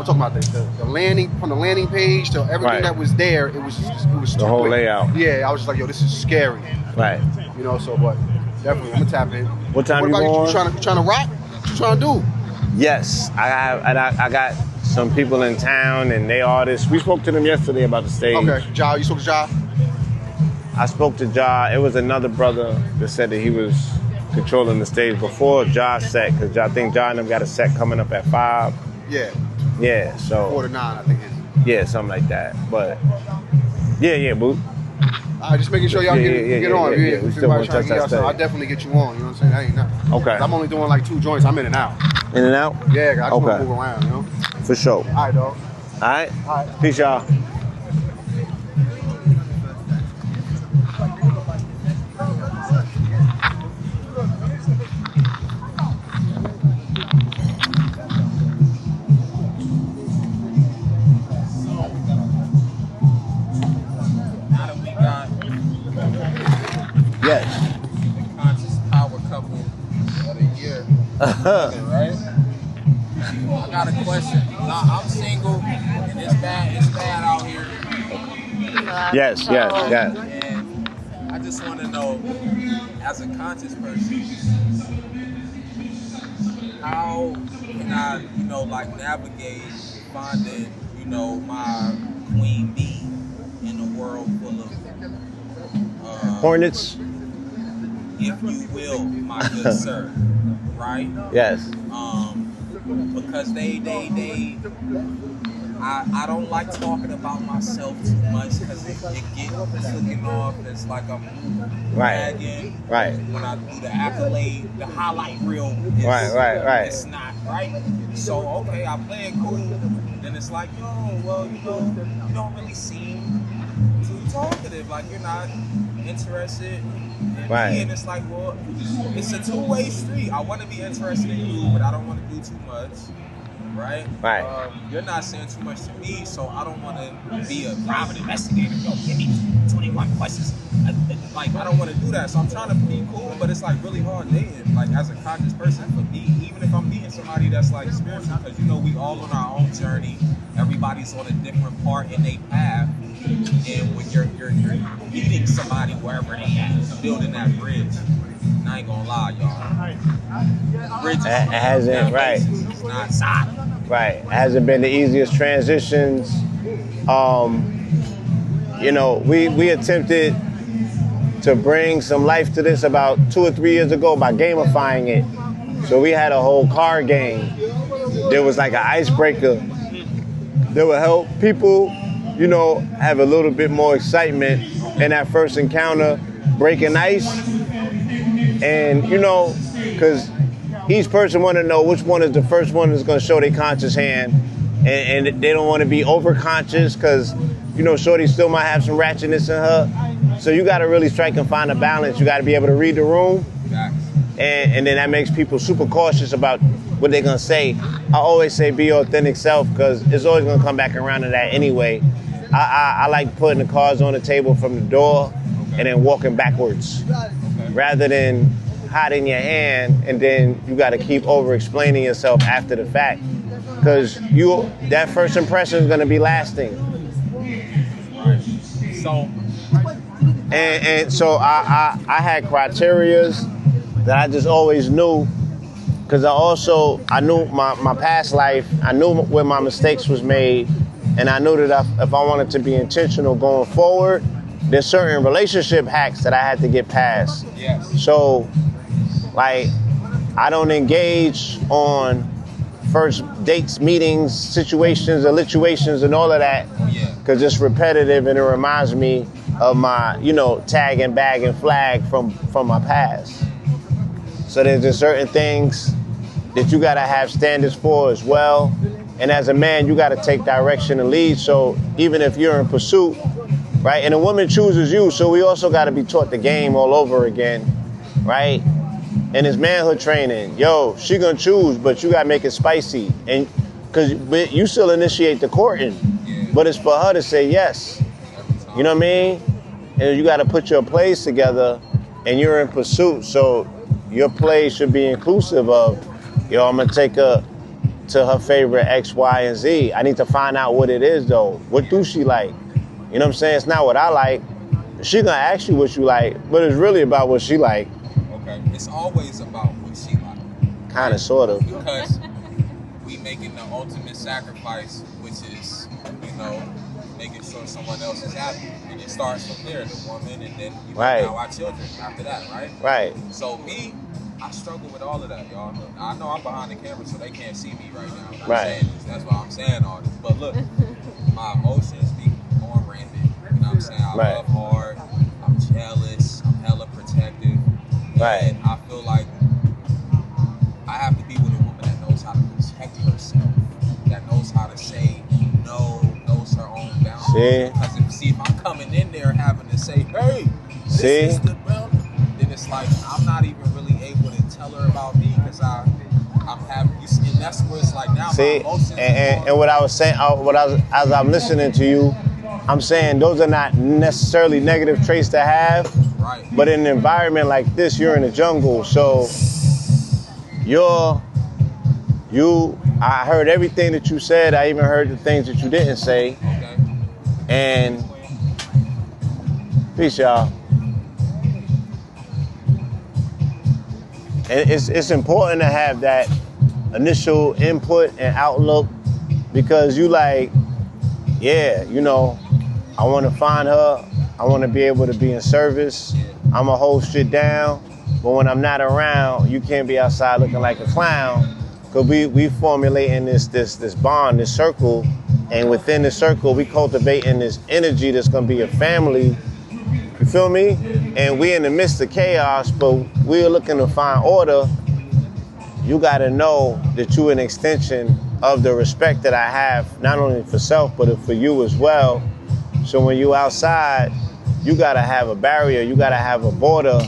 I'm talking about the landing, from the landing page to everything that was there. It was the whole layout. Yeah, I was just like, yo, this is scary. Right. You know, so but definitely, I'm gonna tap in. What time you about going? You trying to rock? What you trying to do? Yes, I got some people in town and they artists. We spoke to them yesterday about the stage. Okay, Ja, you spoke to Ja? I spoke to Ja. It was another brother that said that he was controlling the stage before Ja's set, because I think Ja and them got a set coming up at 5. Yeah. Yeah, so 4 to 9, I think it is. yeah, something like that. But yeah, boo. Just making sure y'all get on. Yeah. We still want to touch that stage. I'll definitely get you on. You know what I'm saying? That ain't nothing. Okay. I'm only doing like 2 joints. I'm in and out. In and out? Yeah, I just want to move around, you know? For sure. All right, dog. All right. Peace, y'all. Yes. The conscious power couple of the year. Right? I got a question. I'm single and it's bad out here. Yes. And I just want to know, as a conscious person, how can I, navigate finding, my queen bee in a world full of Hornets? If you will, my good sir, right? Yes. Because I don't like talking about myself too much because it gets looking off as like I'm bragging. Right. When I do the accolade, the highlight reel. Right. It's not right. So okay, I play it cool. Then it's like, you don't really seem too talkative. Like you're not interested in me, and it's like, well, it's a 2-way street. I want to be interested in you, but I don't want to do too much, right? You're not saying too much to me, so I don't want to be a private investigator. Yo, give me 21 questions. Like, I don't want to do that, so I'm trying to be cool, but it's like really hard dating, like as a conscious person for me, even if I'm meeting somebody that's like spiritual, because we all on our own journey. Everybody's on a different part in their path. And when you're meeting somebody wherever they at, building that bridge, and I ain't gonna lie, y'all. Bridge hasn't it's not solid. Right. It hasn't been the easiest transitions. We attempted to bring some life to this about 2 or 3 years ago by gamifying it. So we had a whole card game. There was like an icebreaker that would help people, have a little bit more excitement in that first encounter, breaking ice. And, because each person want to know which one is the first one that's going to show their conscious hand. And they don't want to be over-conscious because, shorty still might have some ratchetness in her. So you got to really strike and find a balance. You got to be able to read the room. And then that makes people super cautious about what they're going to say. I always say be your authentic self because it's always going to come back around to that anyway. I like putting the cards on the table from the door and then walking backwards rather than hiding your hand and then you got to keep over explaining yourself after the fact because that first impression is going to be lasting. So I had criterias that I just always knew because I knew my past life. I knew where my mistakes was made. And I knew that if I wanted to be intentional going forward, there's certain relationship hacks that I had to get past. Yes. So, I don't engage on first dates, meetings, situations, habituations, and all of that because it's repetitive and it reminds me of my, tag and bag and flag from my past. So there's just certain things that you gotta have standards for as well. And as a man, you got to take direction and lead. So even if you're in pursuit, right? And a woman chooses you. So we also got to be taught the game all over again, right? And it's manhood training. Yo, she going to choose, but you got to make it spicy. And because you still initiate the courting, but it's for her to say yes. You know what I mean? And you got to put your plays together and you're in pursuit. So your play should be inclusive of, I'm going to take a to her favorite X, Y, and Z. I need to find out what it is though. What do she like? You know what I'm saying? It's not what I like. She gonna ask you what you like, but it's really about what she like. Okay, it's always about what she like. Kind of, sort of. Because we making the ultimate sacrifice, which is, you know, making sure someone else is happy. And it starts from there, the woman, and then, you know, now our children after that, right? Right. So me, I struggle with all of that, y'all. I know I'm behind the camera, so they can't see me right now. I'm saying this. That's why I'm saying all this. But look, my emotions be going rampant. You know what I'm saying? I love hard. I'm jealous. I'm hella protective. And I feel like I have to be with a woman that knows how to protect herself, that knows how to say no, knows her own boundaries. Because if I'm coming in there having to say, hey, this is the boundary, then it's like I'm not even really able to tell her about me because I'm having, and that's where it's like now my emotions. And what I was saying, as I'm listening to you, I'm saying those are not necessarily negative traits to have. Right. But in an environment like this, you're in the jungle, so I heard everything that you said. I even heard the things that you didn't say. Okay. And peace, y'all. And it's important to have that initial input and outlook because you like, yeah, you know, I want to find her. I want to be able to be in service. I'm going to hold shit down. But when I'm not around, you can't be outside looking like a clown. Because we formulating this bond, this circle. And within the circle, we cultivating this energy that's going to be a family. You feel me? And we in the midst of chaos, but we're looking to find order. You got to know that you're an extension of the respect that I have, not only for self, but for you as well. So when you outside, you got to have a barrier, you got to have a border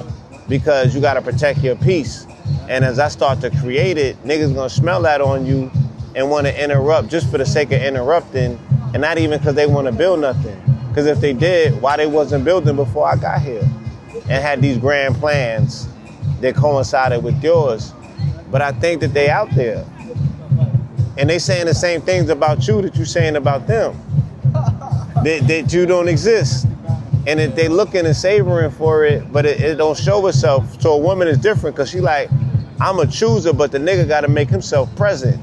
because you got to protect your peace. And as I start to create it, niggas gonna smell that on you and want to interrupt just for the sake of interrupting and not even because they want to build nothing. Because if they did, why they wasn't building before I got here and had these grand plans that coincided with yours. But I think that they out there. And they saying the same things about you that you saying about them. That you don't exist. And that they looking and savoring for it, but it don't show itself. So a woman is different because she like, I'm a chooser, but the nigga got to make himself present.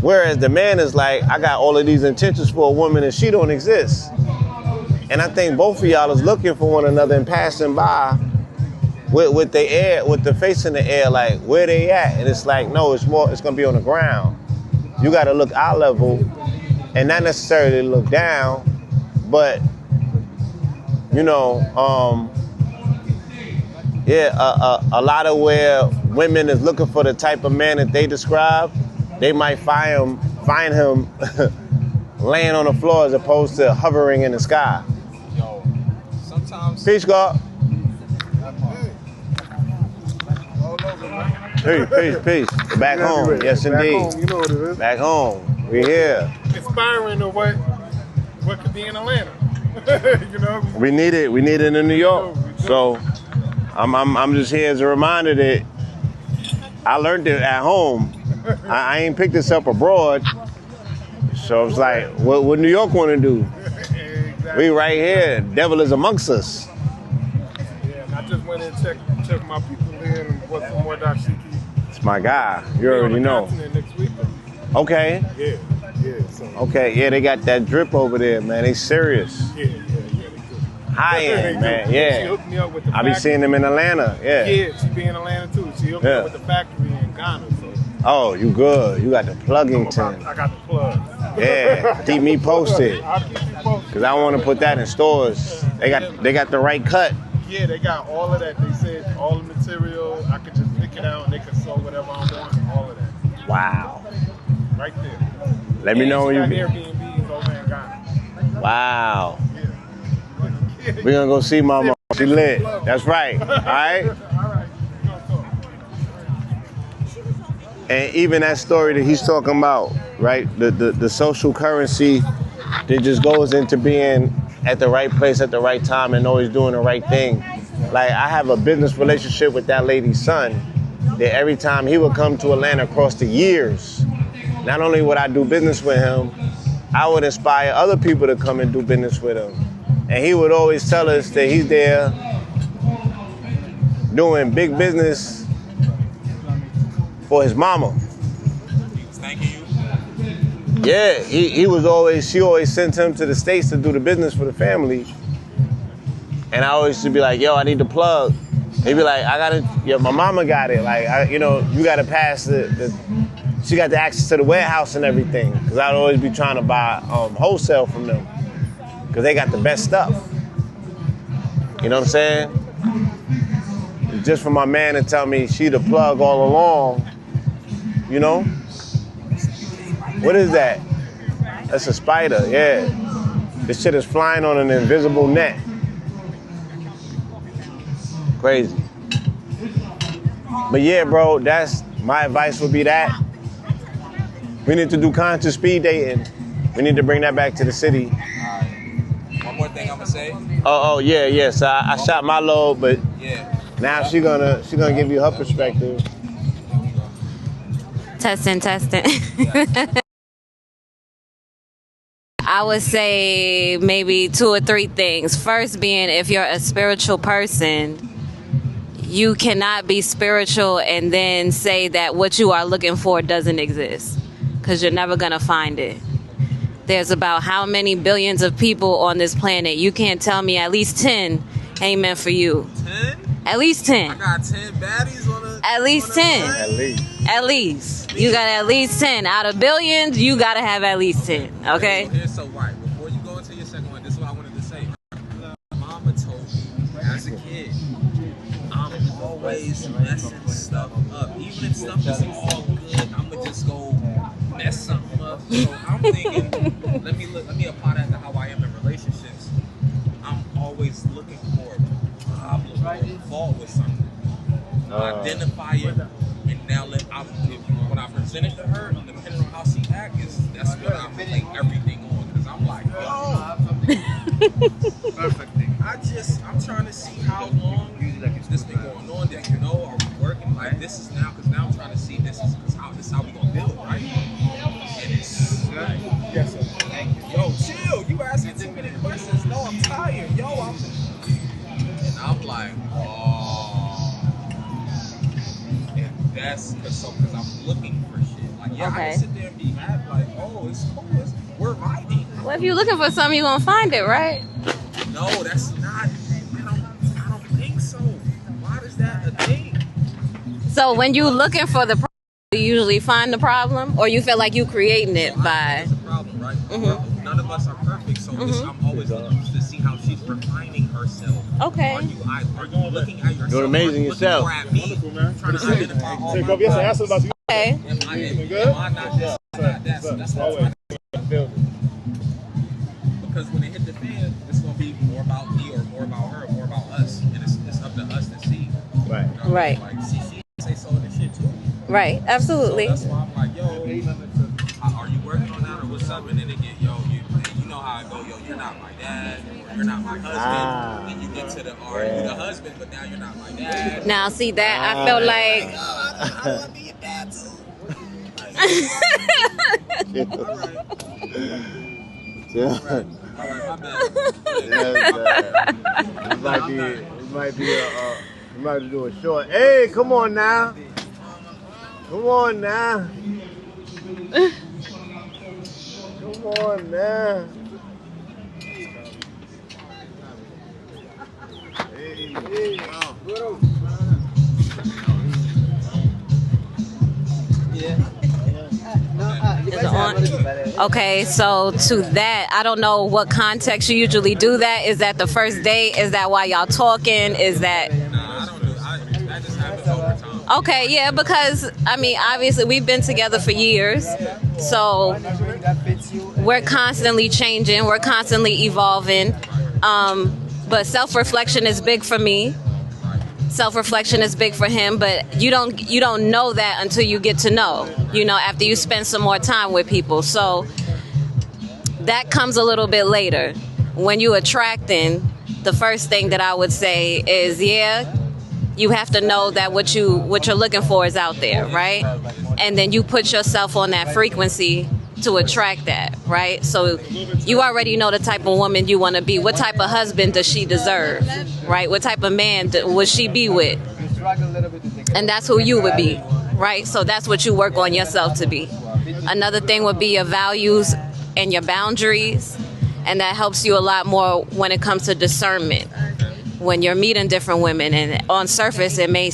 Whereas the man is like, I got all of these intentions for a woman and she don't exist. And I think both of y'all is looking for one another and passing by with the face in the air, like where they at? And it's like, no, it's gonna be on the ground. You got to look eye level and not necessarily look down, but you know, a lot of where women is looking for the type of man that they describe, they might find him laying on the floor as opposed to hovering in the sky. Yo, sometimes. Peace, God. Peace. Back home, yes indeed. Back home, you know what it is. Back home, we here. Inspiring to what could be in Atlanta. You know, we need it in New York. So I'm just here as a reminder that I learned it at home. I ain't picked this up abroad. So it's like, what New York want to do? Exactly. We right here. Devil is amongst us. Yeah, and I just went and checked my people in and bought some more dashiki. It's my guy. You already know. Next week. Okay. Yeah. So. Okay, yeah, they got that drip over there, man. They serious. Yeah, they good. High end, man. Yeah. She hooked me up with the I be seeing them in Atlanta. Yeah. Yeah, she be in Atlanta too. She hooked me up with the factory in Ghana. So. Oh, you good. You got the Pluggington. I got the plug. Yeah. Keep me posted. I'll keep you posted. Because I want to put that in stores. They got the right cut. Yeah, they got all of that. They said all the material. I could just pick it out and they could sew whatever I want. All of that. Wow. Right there. Let me know when you be. Airbnbs over in Ghana. Wow. Yeah. We're going to go see Mama. She lit. That's right. All right? All right. And even that story that he's talking about, right? The social currency that just goes into being at the right place at the right time and always doing the right thing. Like, I have a business relationship with that lady's son that every time he would come to Atlanta across the years, not only would I do business with him, I would inspire other people to come and do business with him. And he would always tell us that he's there doing big business for his mama. He was thanking you? Yeah, she always sent him to the States to do the business for the family. And I always used to be like, yo, I need the plug. He'd be like, my mama got it. Like, you gotta pass she got the access to the warehouse and everything. Cause I'd always be trying to buy wholesale from them. Cause they got the best stuff. You know what I'm saying? Just for my man to tell me she the plug all along, you know? What is that? That's a spider, yeah. This shit is flying on an invisible net. Crazy. But yeah, bro, that's my advice would be that. We need to do conscious speed dating. We need to bring that back to the city. One more thing I'm gonna say. Oh yeah. So I shot my load, but yeah. Now she gonna give you her perspective. Testing. I would say maybe 2 or 3 things. First being, if you're a spiritual person, you cannot be spiritual and then say that what you are looking for doesn't exist, because you're never going to find it. There's about how many billions of people on this planet? You can't tell me at least 10 ain't meant for you. 10? At least 10. I got 10 baddies on the. At least 10. At least. You got at least 10. Out of billions, you got to have at least 10. Okay? So right. Before you go into your second one, this is what I wanted to say. Mama told me as a kid, I'm always messing stuff up. Even if stuff is all good, I'm going to just go mess something up. So I'm thinking, let me apply that to how I am in relationships. I'm always looking for a problem or a fault with something. Identify it, and now when I present it to her, depending on how she acts, that's what I lay everything on. Because I'm like, I'm trying to see how long this been going on. That are we working? Like this is now, because now I'm trying to see this is how we gonna build, right? And it's yes, sir. Yo, chill. You asking too many questions. No, I'm tired. And I'm like, and that's because I'm looking for shit. Like, yeah, Okay. I can sit there and be happy, like, oh, it's cool. We're vibing. Well, if you're looking for something, you're going to find it, right? No, that's not. I don't think so. Why is that a thing? So when you're looking for the problem, you usually find the problem, or you feel like you're creating it by... That's a problem, right? Mm-hmm. None of us are perfect, so I'm always looking to see how she's refining herself. Okay. Are you looking at yourself? Doing amazing yourself. At me, trying to identify all my Okay. Am I not this? That's what I'm trying to do. Because when it hit the fan, it's going to be more about me or more about her or more about us. And it's up to us to see. Right. You know, Right. Like, she say so of this shit too. Right. Absolutely. So that's why I'm like, yo, are you working on that or what's up? And then they get, yo, you know how I go, yo, you're not my dad, or you're not my husband. And you get to the, or you're the husband, but now you're not my dad. Now, see that? I feel like... I want to be your dad too. All right, my bad. It might be do a short. Hey, come on now. Come on now. Come on now. Hey. Is it on? Okay, so to that, I don't know what context you usually do that. Is that the first date? Is that why y'all talking? Is that... Nah, I don't do that. Just happens over time. Okay, yeah, because, I mean, obviously we've been together for years, so we're constantly changing, we're constantly evolving, but self-reflection is big for me. Self-reflection is big for him, but you don't know that until you get to know, after you spend some more time with people. So that comes a little bit later. When you attracting, the first thing that I would say is, you have to know that what you're looking for is out there, right? and then you put yourself on that frequency to attract that, right? So you already know the type of woman you want to be. What type of husband does she deserve, right? What type of man would she be with? And that's who you would be, right? So that's what you work on yourself to be. Another thing would be your values and your boundaries, and that helps you a lot more when it comes to discernment. When you're meeting different women, and on surface it may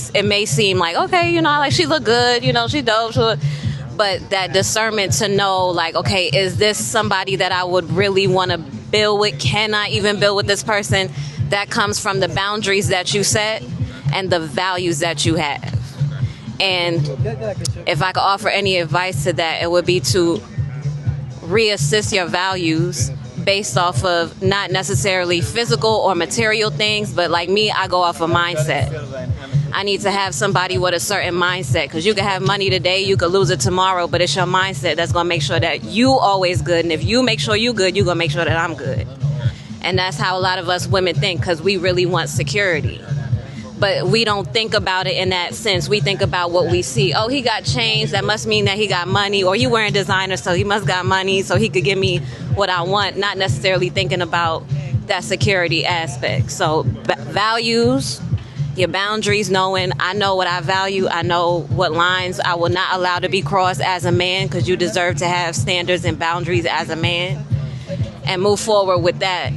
seem like, okay, you know, like she look good, you know, she dope, but that discernment to know, like, okay, is this somebody that I would really want to build with? Can I even build with this person? That comes from the boundaries that you set and the values that you have. And if I could offer any advice to that, it would be to reassess your values based off of not necessarily physical or material things, but like me, I go off of mindset. I need to have somebody with a certain mindset, because you can have money today, you could lose it tomorrow, but it's your mindset that's going to make sure that you always good. And if you make sure you good, you're going to make sure that I'm good. And that's how a lot of us women think, because we really want security. But we don't think about it in that sense. We think about what we see. Oh, he got chains, that must mean that he got money. Or he wearing designer, so he must got money, so he could give me what I want. Not necessarily thinking about that security aspect. So values, your boundaries, knowing I know what I value. I know what lines I will not allow to be crossed as a man, because you deserve to have standards and boundaries as a man. And move forward with that.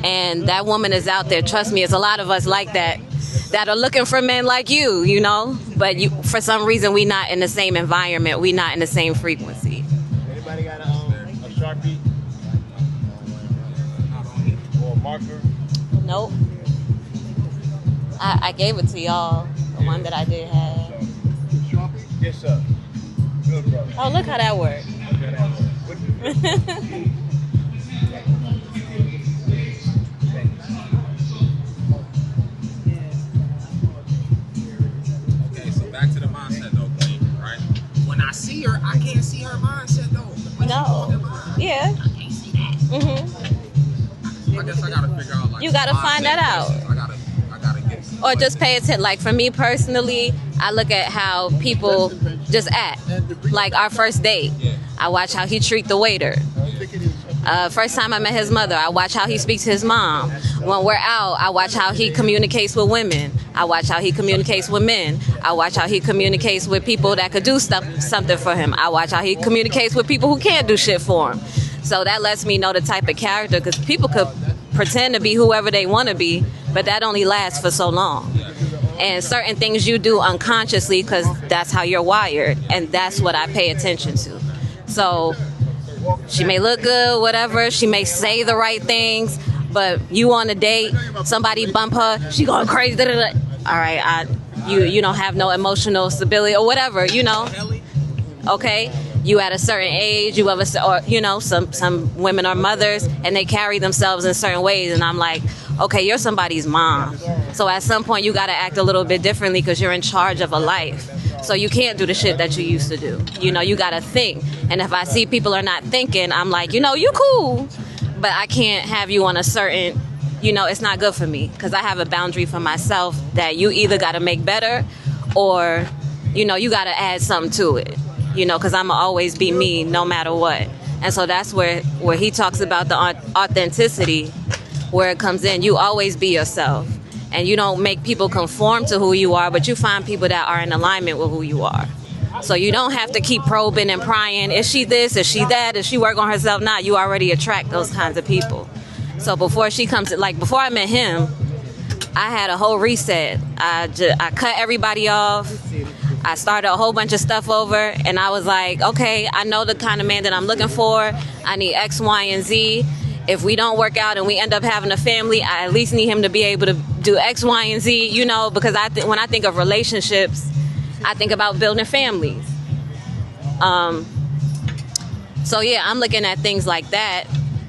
And that woman is out there. Trust me, it's a lot of us like that are looking for men like you know. But for some reason, we not in the same environment. We not in the same frequency. Anybody got a Sharpie? Or a marker? Nope. I gave it to y'all, the one that I did have. Yes, sir. Good, brother. Oh, look how that worked. Back to the mindset though, Queen, right? When I see her, I can't see her mindset though. No. Yeah. I can't see that. I guess I gotta figure out, like, You gotta find that out. I gotta get. Or just pay attention. Like for me personally, I look at how people just act. Like our first date, I watch how he treat the waiter. First time I met his mother, I watch how he speaks to his mom. When we're out, I watch how he communicates with women. I watch how he communicates with men. I watch how he communicates with people that could do something for him. I watch how he communicates with people who can't do shit for him. So that lets me know the type of character, because people could pretend to be whoever they want to be, but that only lasts for so long. And certain things you do unconsciously, because that's how you're wired, and that's what I pay attention to. So she may look good, whatever, she may say the right things, but you on a date, somebody bump her, she going crazy, all right, you don't have no emotional stability or whatever, you know. Okay, you at a certain age, you have or you know, some women are mothers and they carry themselves in certain ways, and I'm like, okay, you're somebody's mom, so at some point you got to act a little bit differently, because you're in charge of a life. So you can't do the shit that you used to do. You know, you got to think. And if I see people are not thinking, I'm like, you know, you cool, but I can't have you on a certain, you know, it's not good for me, because I have a boundary for myself that you either got to make better, or, you know, you got to add something to it, you know, because I'm going to always be me no matter what. And so that's where he talks about the authenticity, where it comes in. You always be yourself. And you don't make people conform to who you are, but you find people that are in alignment with who you are. So you don't have to keep probing and prying. Is she this? Is she that? Does she work on herself? Nah, you already attract those kinds of people. So before she comes, like before I met him, I had a whole reset. I cut everybody off. I started a whole bunch of stuff over, and I was like, okay, I know the kind of man that I'm looking for. I need X, Y, and Z. If we don't work out and we end up having a family, I at least need him to be able to do X, Y, and Z, you know, because when I think of relationships, I think about building families. So yeah, I'm looking at things like that.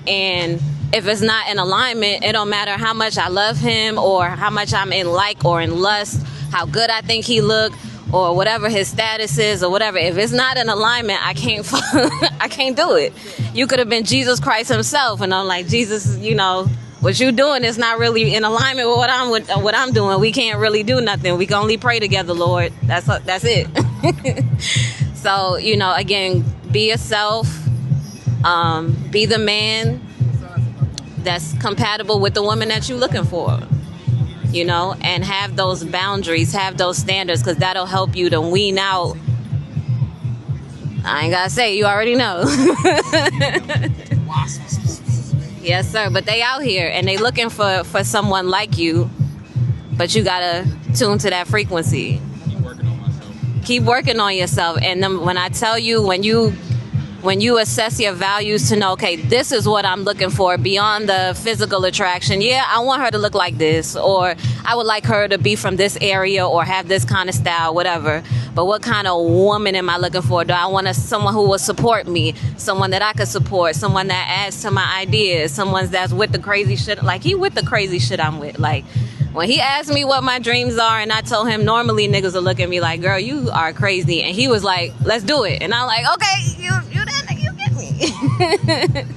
And if it's not in alignment, it don't matter how much I love him or how much I'm in like or in lust, how good I think he look, or whatever his status is or whatever. If it's not in alignment, I can't I can't do it. You could have been Jesus Christ himself, and I'm like, Jesus, you know, what you doing is not really in alignment with what I'm doing. We can't really do nothing. We can only pray together, Lord. That's it. So, you know, again, be yourself. Be the man that's compatible with the woman that you're looking for. You know, and have those boundaries, have those standards, because that'll help you to wean out. I ain't gotta say, you already know. Yes, sir. But they out here and they looking for someone like you. But you gotta tune to that frequency. Keep working on yourself. And then when I tell you, when you assess your values to know, okay, this is what I'm looking for beyond the physical attraction. Yeah, I want her to look like this, or I would like her to be from this area or have this kind of style, whatever. But what kind of woman am I looking for? Do I want someone who will support me, someone that I could support, someone that adds to my ideas, someone that's with the crazy shit, like he with the crazy shit I'm with. Like when he asked me what my dreams are and I told him normally niggas will look at me like, girl, you are crazy. And he was like, let's do it. And I'm like, okay, you that nigga, you get me.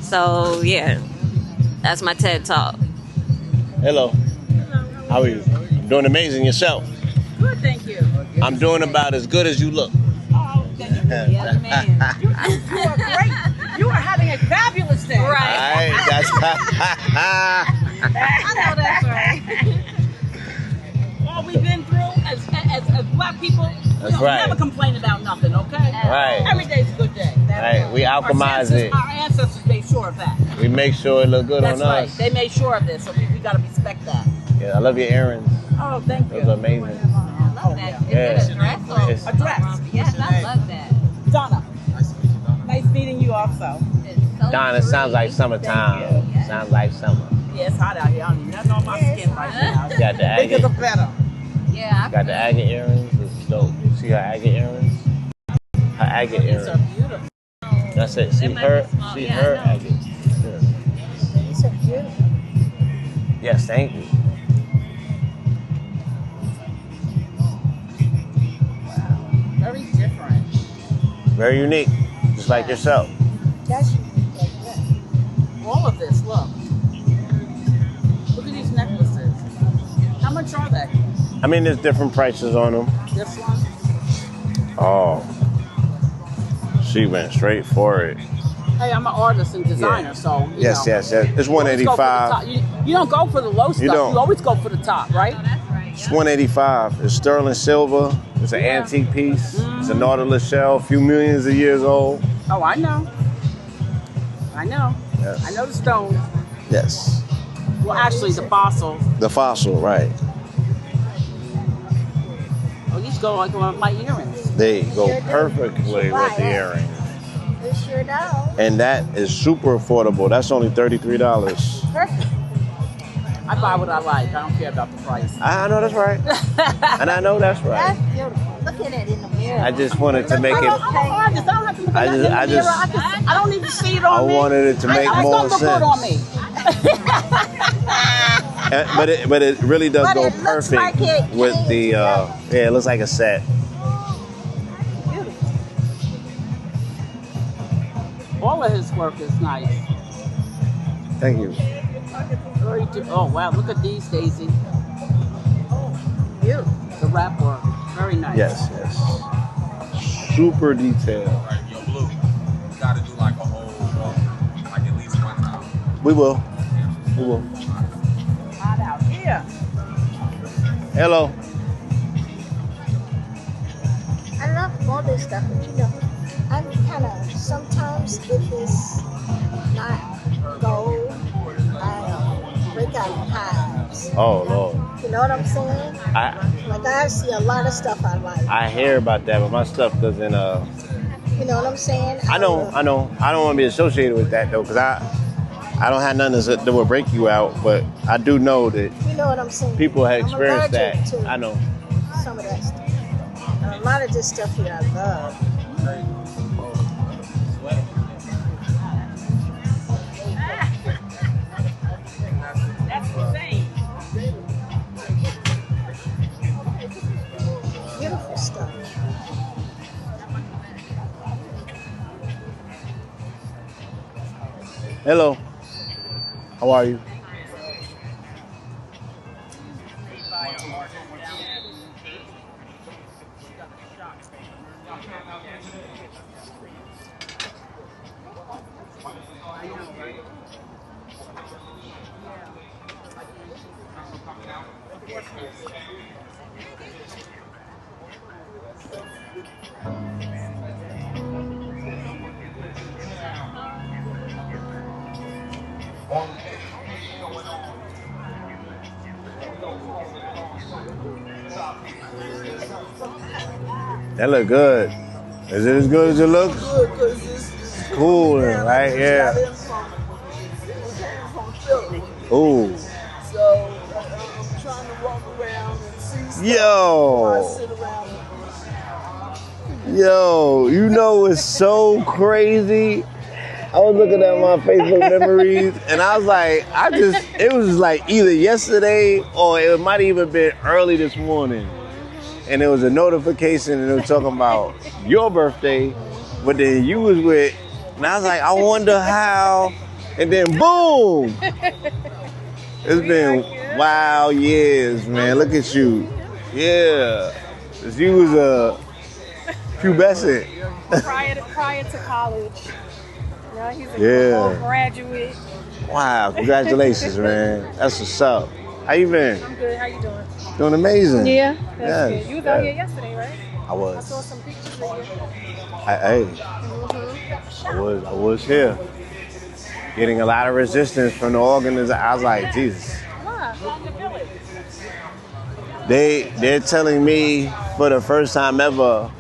So yeah, that's my TED Talk. Hello. How are you? I'm doing amazing. Yourself? Good, thank you. I'm doing about as good as you look. Oh, yes, man. You are great. You are having a fabulous day. Right. All right, that's I know that's right. All we've been through as black people, we don't right. never complain about nothing, okay? Right. Every day's a good day. right. We alchemize it. Our ancestors made sure of that. We make sure it look good That's on right. us. They made sure of this, so we got to respect that. Yeah, I love your earrings. Oh, thank you. Those are amazing. I love that. Yeah. Is it a dress or It's- A dress. Yes, I love that. Donna. Nice meeting you also. It's so Don, it sounds like free. summertime. Yes. Sounds like summer. Yeah, it's hot out here. I don't even know my skin right now. You got the Bigger the agate. better. Yeah, Got the agate earrings. It's dope. See her agate earrings? Her agate These are earrings. beautiful. That's it. See They might her. be small. See Yeah, her I know. agate. These are beautiful. Yes, thank you. Very different. Very unique, just like yourself. That's all of this, look. Look at these necklaces. How much are they? I mean, there's different prices on them. This one? Oh, she went straight for it. Hey, I'm an artist and designer, Yeah. so you Yes, know. yes, yes. It's You always go for the 185. top. You don't go for the low stuff. don't. You always go for the top, right? Oh, that's right. It's 185. It's sterling silver. It's an antique piece. It's a Nautilus shell, a few millions of years old. Oh, I know. I know. Yes. I know the stones. Yes. Well, actually, the fossils. The fossil, right. Oh, these go like one of my earrings. They go perfectly with the earring. It sure does. And that is super affordable. That's only $33. Perfect. I buy what I like. I don't care about the price. I know that's right. And I know that's right. That's beautiful. Look at it in the mirror. I just wanted to make I'm it, an artist. I don't have to look I at just- nothing in the I mirror. just- I don't need to see it on I me. wanted it to make I more don't look good on sense. me. but it really does But go it looks perfect like it with came the, yeah, it looks like a set. All of his work is nice. Thank you. Very oh, wow. Look at these, Daisy. Beautiful. The wrap work. Very nice. Yes, yes. Super detailed. Right, yo, Blue, you gotta do like a whole walk, like at least one time. We will. We will. Hot out here. Hello. I love all this stuff, but you know, I'm kind of, sometimes if it's not gold, I break out in hives. Oh, Lord. You know what I'm saying? Like I see a lot of stuff I like. I hear about that, but my stuff doesn't, You know what I'm saying? I know. I don't want to be associated with that, though, because I don't have nothing that will break you out, but I do know that You know what I'm saying? people have I'm experienced that. allergic to I know. some of that stuff. And a lot of this stuff here I love. That's insane. Beautiful stuff. Hello. How are you? That look good. Is it as good as it looks? Cool, right? Yeah. Ooh. So I'm trying to walk around and see stuff. Yo. Yo, you know it's so crazy. I was looking at my Facebook memories and I was like, it was like either yesterday or it might even been early this morning. And there was a notification and it was talking about your birthday, but then you was with, and I was like, I wonder how, and then boom. It's been wild years, man. Look at you. Yeah. You was a pubescent. prior to college. Now he's a graduate. Wow, congratulations, man. That's what's up. How you been? I'm good. How you doing? Doing amazing. Yeah, that's good. You was out here yesterday, right? I was. I saw some pictures of you. I was here. Getting a lot of resistance from the organization. I was like, Jesus. They're telling me for the first time ever,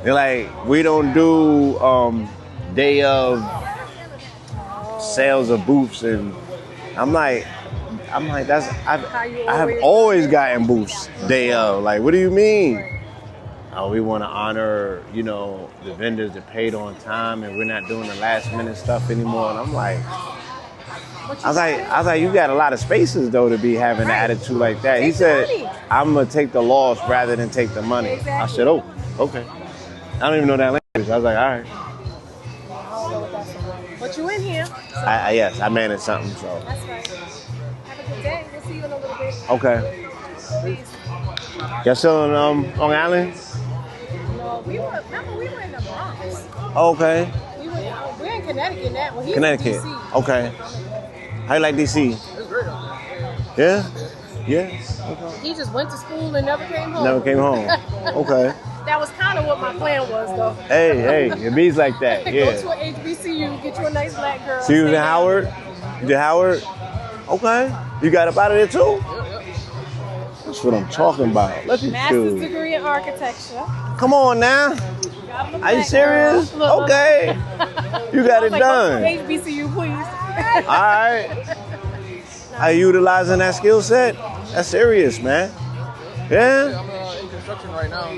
they're like, we don't do day of sales of booths, and I'm like I've always gotten booths day of. Like, what do you mean? Oh, we want to honor, the vendors that paid on time, and we're not doing the last minute stuff anymore. And I'm like, I was like, you got a lot of spaces though to be having an attitude like that. He said, I'm gonna take the loss rather than take the money. Exactly. I said, oh, okay. I don't even know that language. I was like, all right. I don't know what that's about. But you in here. Yes, I managed something, so. That's right. Have a good day. We'll see you in a little bit. Okay. Peace. Y'all still on Long Island? No, we were in the Bronx. Okay. We're in Connecticut now. Well, he's Connecticut. in DC. Okay. How you like DC? It's great. Yeah? Yeah? Okay. He just went to school and never came home. Never came home. Okay. That was kind of what my plan was, though. Hey, it beats like that. Yeah. Go to an HBCU, get you a nice black girl. So you was in Howard? You did Howard? Okay. You got up out of there too? That's what I'm talking about. Look at Master's degree in architecture. Come on now. Are you serious? Okay. You got it done. HBCU, please. All right. Are you utilizing that skill set? That's serious, man. Yeah? I'm in construction right now.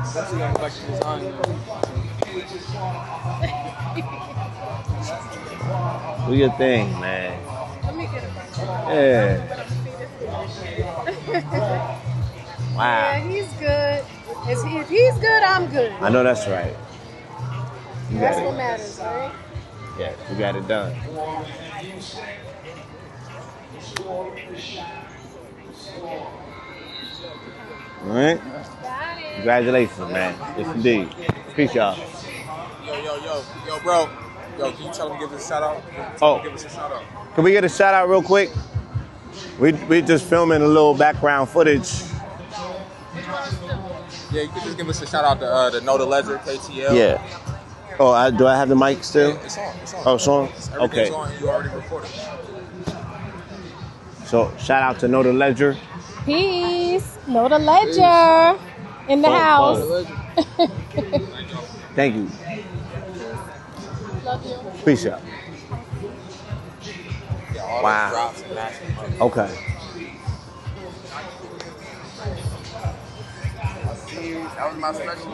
Eventually I'm back to design. Do your thing, man. Let me get it. Yeah. Wow. Yeah, he's good. If he's good, I'm good. I know that's right. That's what matters, right? Yeah, you got it done. All right. Congratulations, man. Yes, indeed. Peace, y'all. Yo, bro. Yo, can you tell him to give us a shout out? Give us a shout out. Can we get a shout out real quick? We just filming a little background footage. Yeah, you can just give us a shout out to Know the Ledger, KTL. Yeah. Oh, do I have the mic still? Yeah, it's on. Oh, it's on? Everything's Okay. on and you already recorded. So, shout out to Know the Ledger. Peace. Know the Ledger in the house. Thank you. Love you. Peace out. Yeah, all Wow. those drops and matching money. Okay. That was my special.